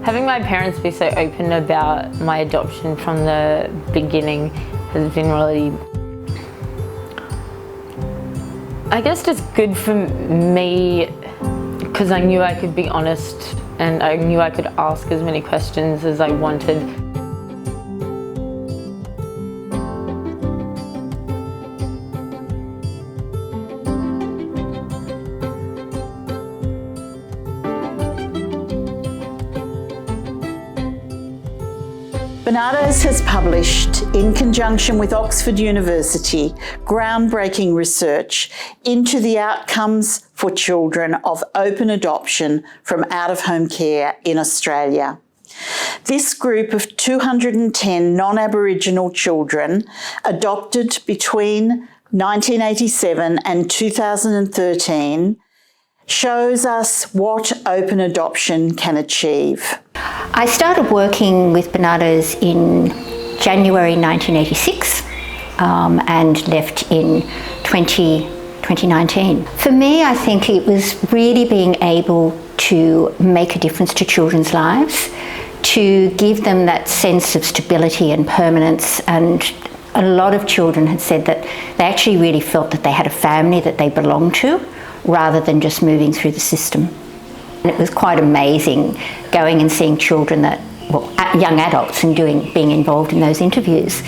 Having my parents be so open about my adoption from the beginning has been really, I guess, just good for me, because I knew I could be honest and I knew I could ask as many questions as I wanted. Barnardos has published, in conjunction with Oxford University, groundbreaking research into the outcomes for children of open adoption from out-of-home care in Australia. This group of 210 non-Aboriginal children adopted between 1987 and 2013 shows us what open adoption can achieve. I started working with Barnardos in January 1986 and left in 2019. For me, I think it was really being able to make a difference to children's lives, to give them that sense of stability and permanence. And a lot of children had said that they actually really felt that they had a family that they belonged to, rather than just moving through the system. And it was quite amazing going and seeing children that, well, young adults, and being involved in those interviews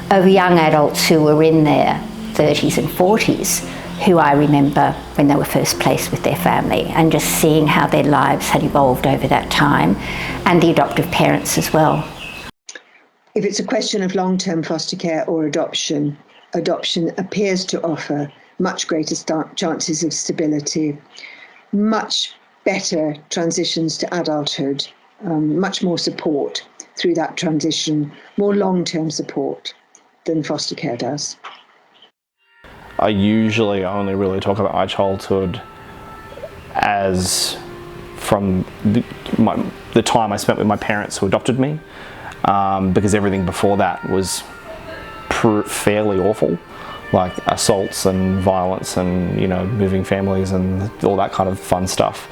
of young adults who were in their 30s and 40s, who I remember when they were first placed with their family, and just seeing how their lives had evolved over that time, and the adoptive parents as well. If it's a question of long-term foster care or adoption, adoption appears to offer much greater chances of stability, much better transitions to adulthood, much more support through that transition, more long-term support than foster care does. I usually only really talk about my childhood as from the time I spent with my parents who adopted me, because everything before that was fairly awful, like assaults and violence and, you know, moving families and all that kind of fun stuff.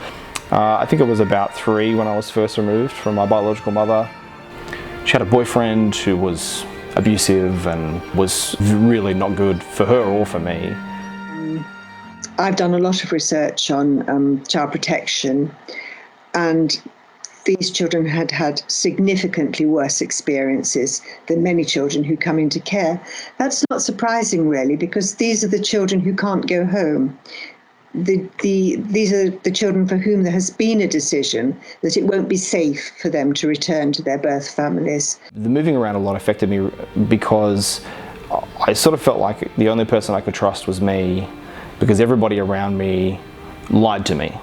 I think it was about 3 when I was first removed from my biological mother. She had a boyfriend who was abusive and was really not good for her or for me. I've done a lot of research on child protection, and these children had had significantly worse experiences than many children who come into care. That's not surprising, really, because these are the children who can't go home. These are the children for whom there has been a decision that it won't be safe for them to return to their birth families. The moving around a lot affected me because I sort of felt like the only person I could trust was me, because everybody around me lied to me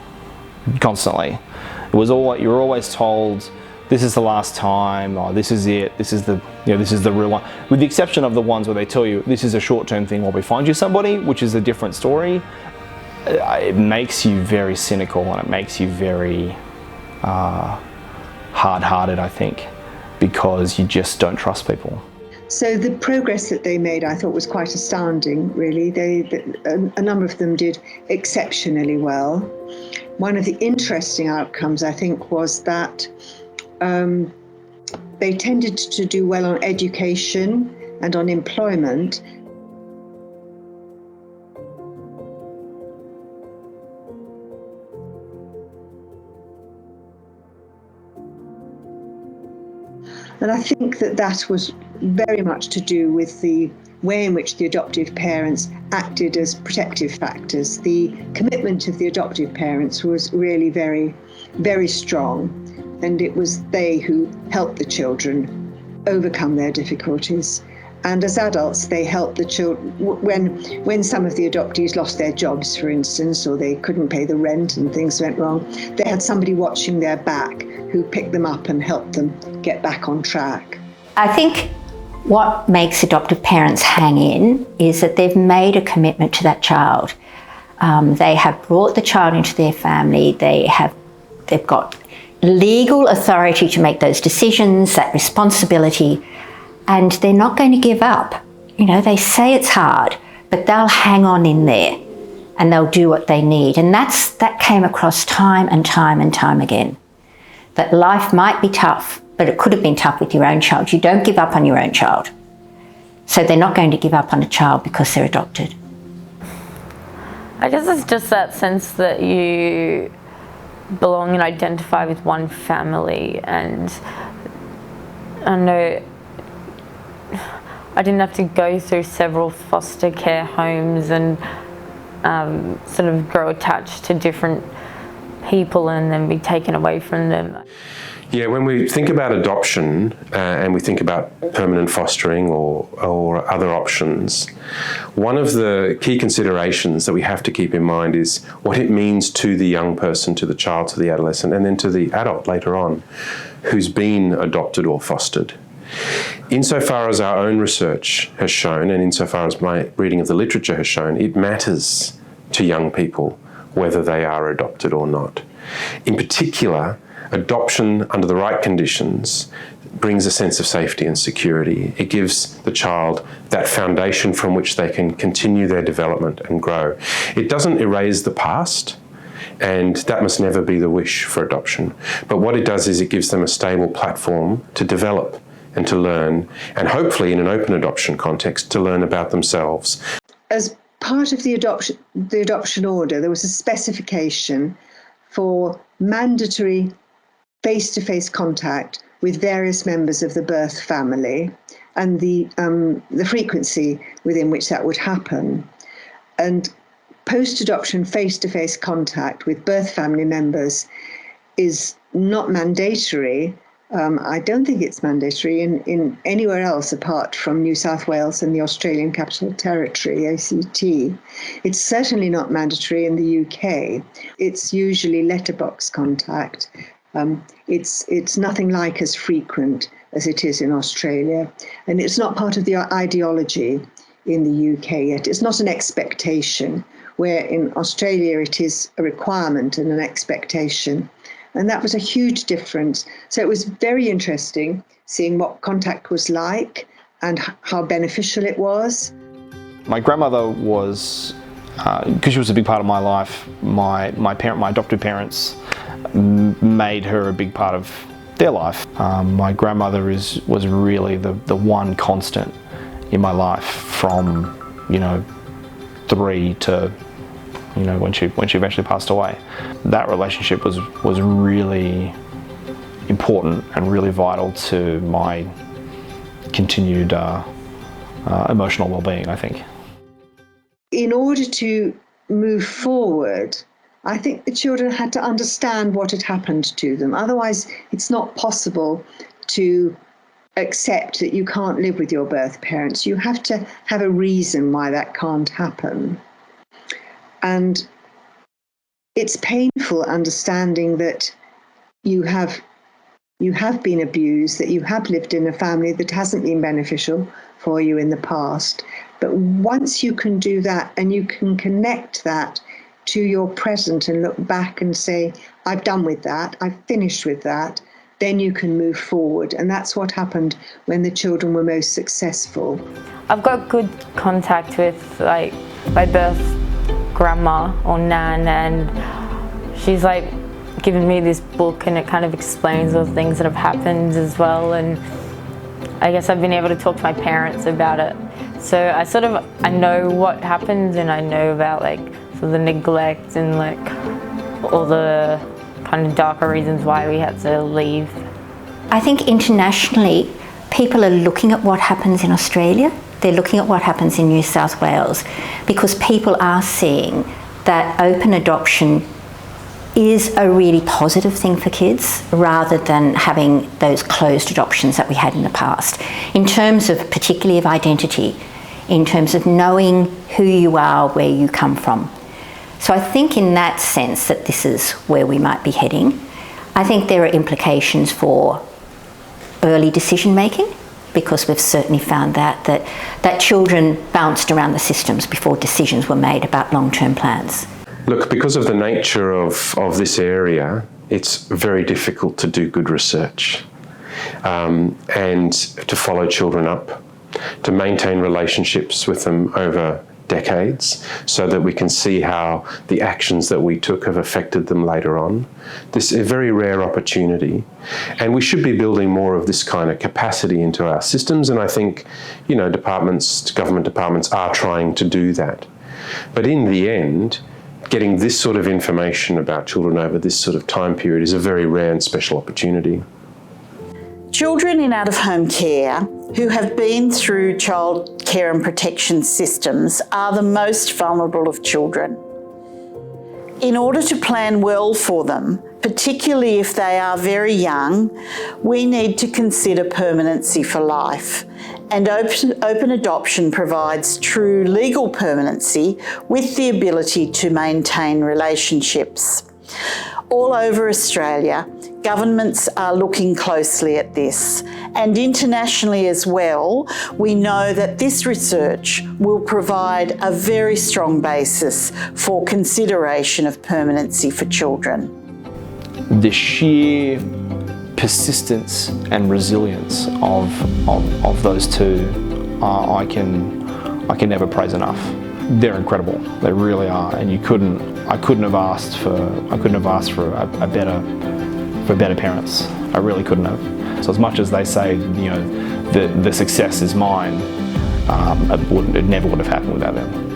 constantly. It was you were always told, this is the last time, or this is it, this is the real one. With the exception of the ones where they tell you, this is a short-term thing while we find you somebody, which is a different story. It makes you very cynical, and it makes you very hard-hearted, I think, because you just don't trust people. So the progress that they made, I thought, was quite astounding, really. A number of them did exceptionally well. One of the interesting outcomes, I think, was that they tended to do well on education and on employment. And I think that was very much to do with the way in which the adoptive parents acted as protective factors. The commitment of the adoptive parents was really very, very strong, and it was they who helped the children overcome their difficulties. And as adults, they helped the children when some of the adoptees lost their jobs, for instance, or they couldn't pay the rent and things went wrong. They had somebody watching their back who picked them up and helped them get back on track. I think what makes adoptive parents hang in is that they've made a commitment to that child. They have brought the child into their family. They've got legal authority to make those decisions, that responsibility, and they're not going to give up. You know, they say it's hard, but they'll hang on in there and they'll do what they need. And that came across time and time and time again. that life might be tough, but it could have been tough with your own child. You don't give up on your own child. So they're not going to give up on a child because they're adopted. I guess it's just that sense that you belong and identify with one family, and I know I didn't have to go through several foster care homes and sort of grow attached to different people and then be taken away from them. Yeah, when we think about adoption and we think about permanent fostering or other options, one of the key considerations that we have to keep in mind is what it means to the young person, to the child, to the adolescent, and then to the adult later on who's been adopted or fostered. Insofar as our own research has shown, and insofar as my reading of the literature has shown, it matters to young people whether they are adopted or not. In particular, adoption under the right conditions brings a sense of safety and security. It gives the child that foundation from which they can continue their development and grow. It doesn't erase the past, and that must never be the wish for adoption. But what it does is it gives them a stable platform to develop and to learn, and hopefully in an open adoption context, to learn about themselves. As part of the adoption order, there was a specification for mandatory face-to-face contact with various members of the birth family and the frequency within which that would happen. And post-adoption face-to-face contact with birth family members is not mandatory. I don't think it's mandatory in anywhere else apart from New South Wales and the Australian Capital Territory, ACT. It's certainly not mandatory in the UK. It's usually letterbox contact. It's nothing like as frequent as it is in Australia, and it's not part of the ideology in the UK yet. It's not an expectation, where in Australia it is a requirement and an expectation. And that was a huge difference. So it was very interesting seeing what contact was like and how beneficial it was. My grandmother was, because she was a big part of my life, my adoptive parents made her a big part of their life. My grandmother was really the one constant in my life from, 3 to, when she eventually passed away. That relationship was really important and really vital to my continued emotional well-being, I think. In order to move forward, I think the children had to understand what had happened to them. Otherwise, it's not possible to accept that you can't live with your birth parents. You have to have a reason why that can't happen. And it's painful understanding that you have been abused, that you have lived in a family that hasn't been beneficial for you in the past. But once you can do that and you can connect that to your present and look back and say, I've done with that, I've finished with that, then you can move forward. And that's what happened when the children were most successful. I've got good contact with my birth grandma or nan, and she's given me this book, and it kind of explains all the things that have happened as well. And I guess I've been able to talk to my parents about it. So I know what happened, and I know about the neglect and all the kind of darker reasons why we had to leave. I think internationally, people are looking at what happens in Australia. They're looking at what happens in New South Wales, because people are seeing that open adoption is a really positive thing for kids, rather than having those closed adoptions that we had in the past. In terms of, particularly of identity, in terms of knowing who you are, where you come from. So I think in that sense that this is where we might be heading. I think there are implications for early decision making, because we've certainly found that children bounced around the systems before decisions were made about long-term plans. Look, because of the nature of this area, it's very difficult to do good research and to follow children up, to maintain relationships with them over decades so that we can see how the actions that we took have affected them later on. This is a very rare opportunity, and we should be building more of this kind of capacity into our systems, and I think, you know, government departments are trying to do that. But in the end, getting this sort of information about children over this sort of time period is a very rare and special opportunity. Children in out-of-home care who have been through child care and protection systems are the most vulnerable of children. In order to plan well for them, particularly if they are very young, we need to consider permanency for life. And open adoption provides true legal permanency with the ability to maintain relationships. All over Australia, governments are looking closely at this, and internationally as well, we know that this research will provide a very strong basis for consideration of permanency for children. The sheer persistence and resilience of those two, I can never praise enough. They're incredible. They really are, and I couldn't have asked for a better parents. I really couldn't have. So as much as they say, you know, the success is mine, it never would have happened without them.